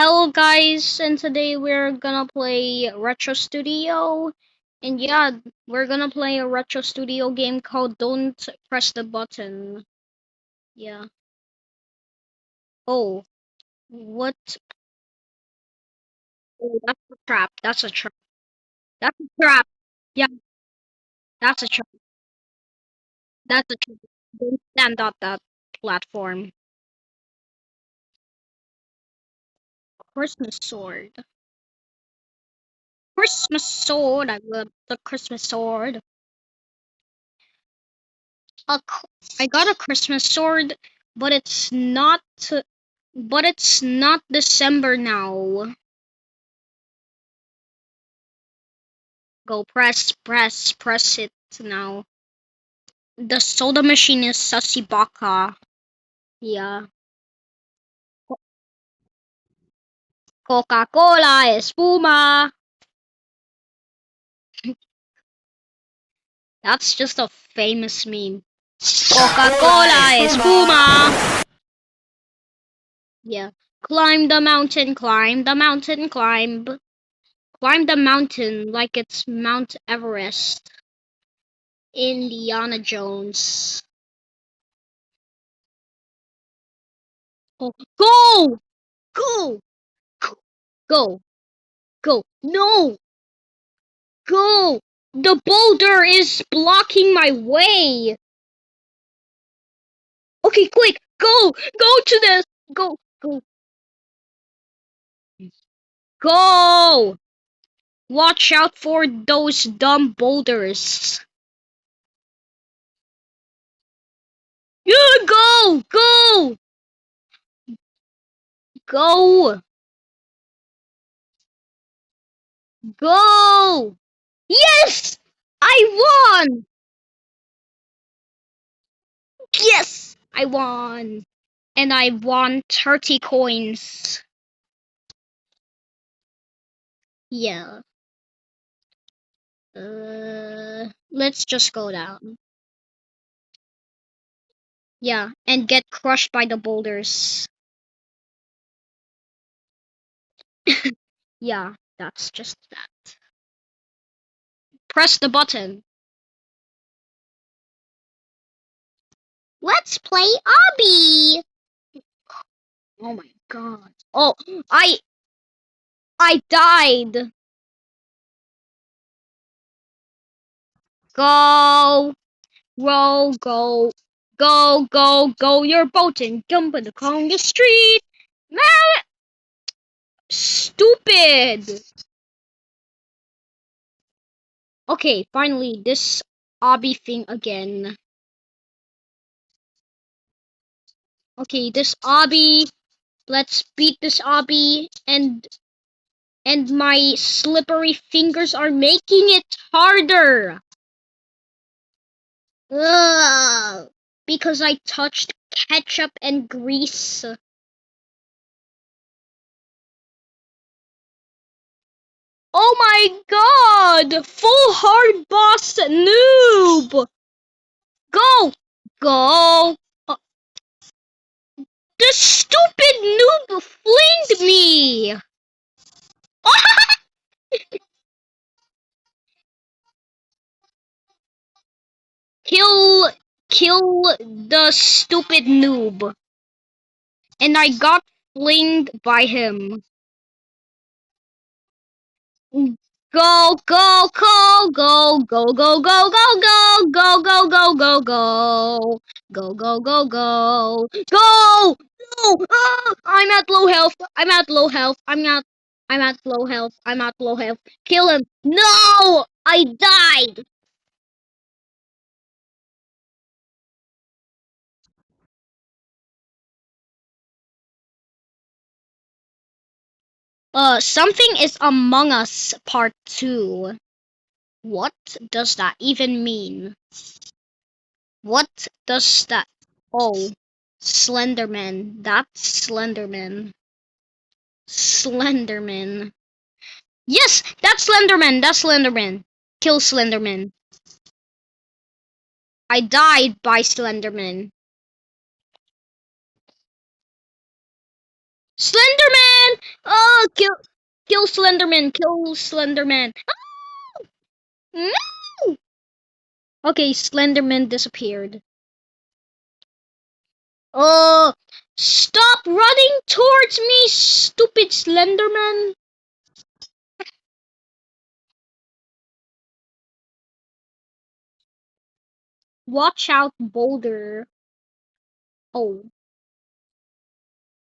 Hello guys, and today we're gonna play Retrostudio. And yeah, we're gonna play a Retrostudio game called Don't Press the Button. Yeah. Oh, what? Oh, that's a trap. That's a trap. That's a trap. Yeah, that's a trap. That's a trap. Don't stand up that platform. Christmas sword. Christmas sword. I love the Christmas sword. A, I got a Christmas sword, but it's not. But it's not December now. Go press it now. The soda machine is Sussy Baka. Yeah. Coca-Cola Espuma. That's just a famous meme. Coca-Cola Espuma. Yeah. Climb the mountain, climb the mountain, climb. Climb the mountain like it's Mount Everest. Indiana Jones. Oh, go! Go! Go! Go! No! Go! The boulder is blocking my way! Okay, quick! Go! Go to the... Go! Go! Go! Watch out for those dumb boulders. Yeah, go! Go! Go! Go! Yes! I won! Yes! I won! And I won 30 coins. Yeah. Let's just go down. Yeah, and get crushed by the boulders. Yeah, that's just that. Press the button. Let's play obby. Oh my god. Oh, I died. Go, roll, go, go your boat and jump in the Conga street. Man, stupid. Okay, finally this obby thing again. Okay, this obby. Let's beat this obby and my slippery fingers are making it harder. Ugh, because I touched ketchup and grease. Oh my god! Full hard boss noob! Go! Go! The stupid noob flinged me! kill kill the stupid noob. And I got flinged by him. Go, go, go, go, go, go, go, go, go, go, go, go, go, go, go, go, go, go, go! No! I'm at low health. I'm at low health. I'm at low health. I'm at low health. Kill him. No! I died. Something is Among Us Part 2. What does that even mean? What does that? Oh, Slenderman. That's Slenderman. Slenderman. Yes, that's Slenderman. That's Slenderman. Kill Slenderman. I died by Slenderman. Slenderman! Oh, kill Slenderman! Kill Slenderman! No! Okay, Slenderman disappeared. Oh, stop running towards me, stupid Slenderman! Watch out, boulder. Oh,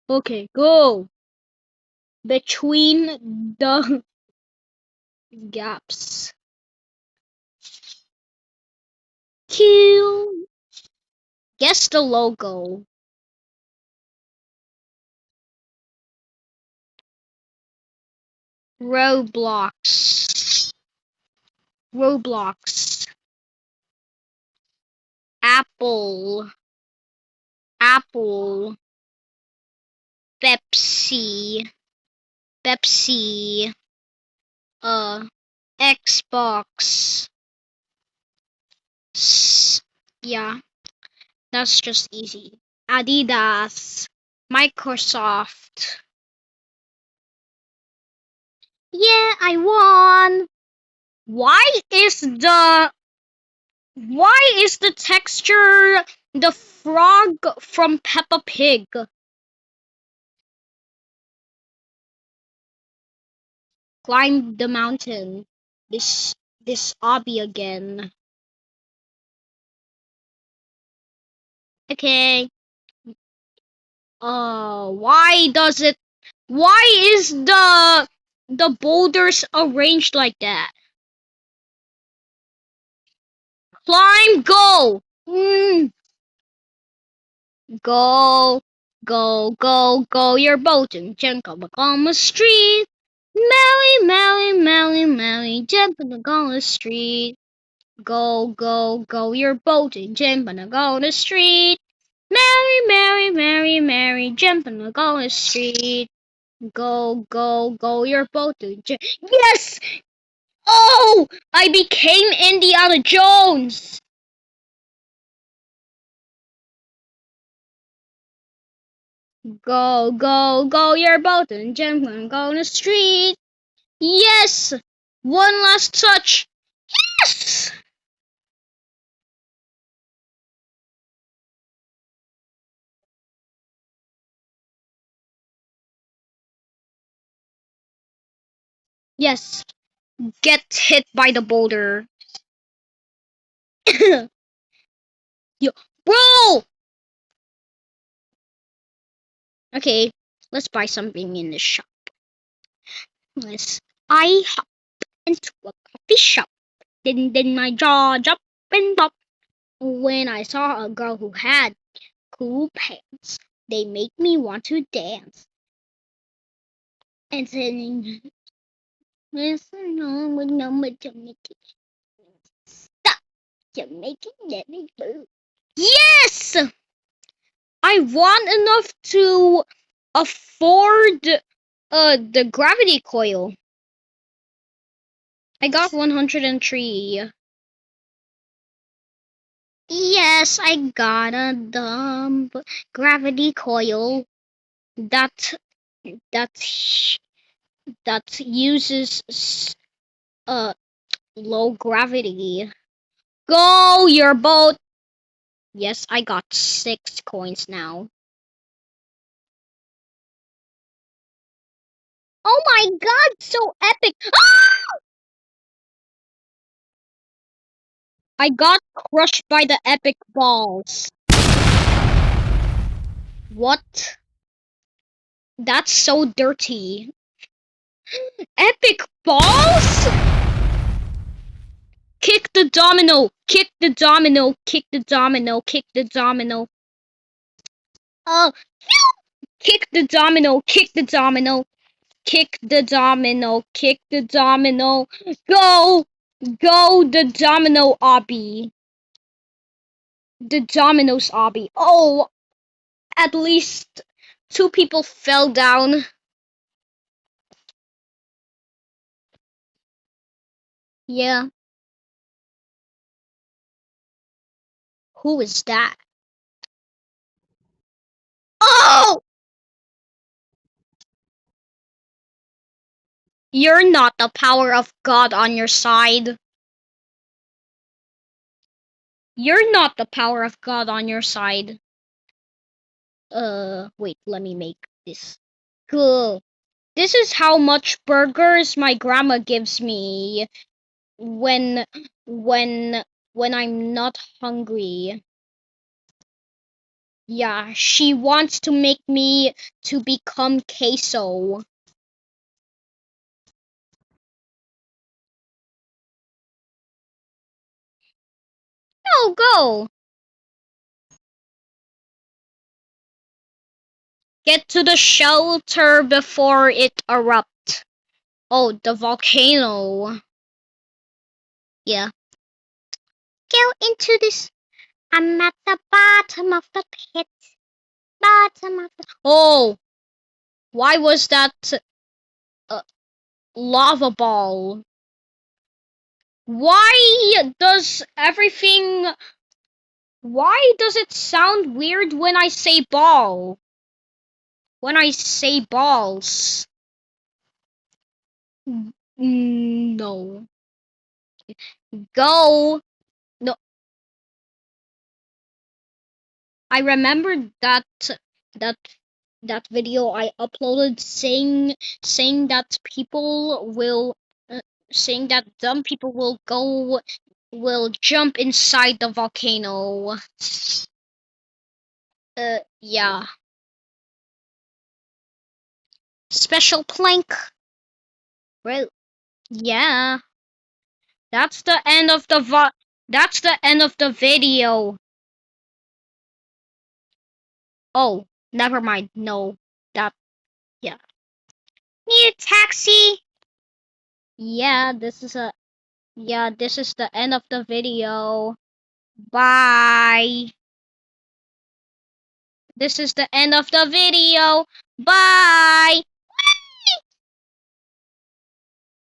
okay, go. Between the gaps. Kill. Guess the logo. Roblox. Roblox. Apple. Apple. Pepsi. Pepsi. Uh, Xbox. Yeah, that's just easy. Adidas. Microsoft. Yeah, I won. Why is the texture the frog from Peppa Pig? Climb the mountain. This this obby again. Okay. Why is the boulders arranged like that? Climb, go. Go, go, your boat and jump on the street. Maui, jumping on the street. Go, your boat and jumping on the street. Mary, jumping on the street. Go, your boat and jump. Yes! Oh! I became Indiana Jones! Go, your boat and jump on the street. Yes! One last touch. Yes! Yes. Get hit by the boulder. Yo, bro! Okay, let's buy something in the shop. Let's. I hop into a coffee shop. Then my jaw jumped and popped when I saw a girl who had cool pants. They make me want to dance. And then, listen on with number to make it stop. You're making let me move. Yes! I want enough to afford the gravity coil. I got 103. Yes, I got a dumb gravity coil that that that uses uh low gravity. Go your boat. Yes, I got 6 coins now. Oh my god, so epic. Ah! I got crushed by the epic balls. What? That's so dirty. Epic balls? Kick the domino, kick the domino, kick the domino, kick the domino. Oh, kick the domino, kick the domino, kick the domino, kick the domino. Go, go the domino obby. The dominoes obby. Oh, at least 2 people fell down. Yeah, who is that? Oh! You're not the power of God on your side. You're not the power of God on your side. Wait, let me make this. Cool. This is how much burgers my grandma gives me when when when I'm not hungry. Yeah, she wants to make me to become queso. No, go. Get to the shelter before it erupts. Oh, the volcano. Yeah. Go into this. I'm at the bottom of the pit. Bottom of the. Oh, why was that uh, lava ball? Why does everything. Why does it sound weird when I say ball? When I say balls? No. Go. No, I remember that that video I uploaded saying that people will saying that dumb people will jump inside the volcano. Yeah. Special plank. Well, yeah. That's the end of the that's the end of the video. Oh, never mind. No. That yeah. Need a taxi. Yeah, this is the end of the video. Bye. This is the end of the video. Bye.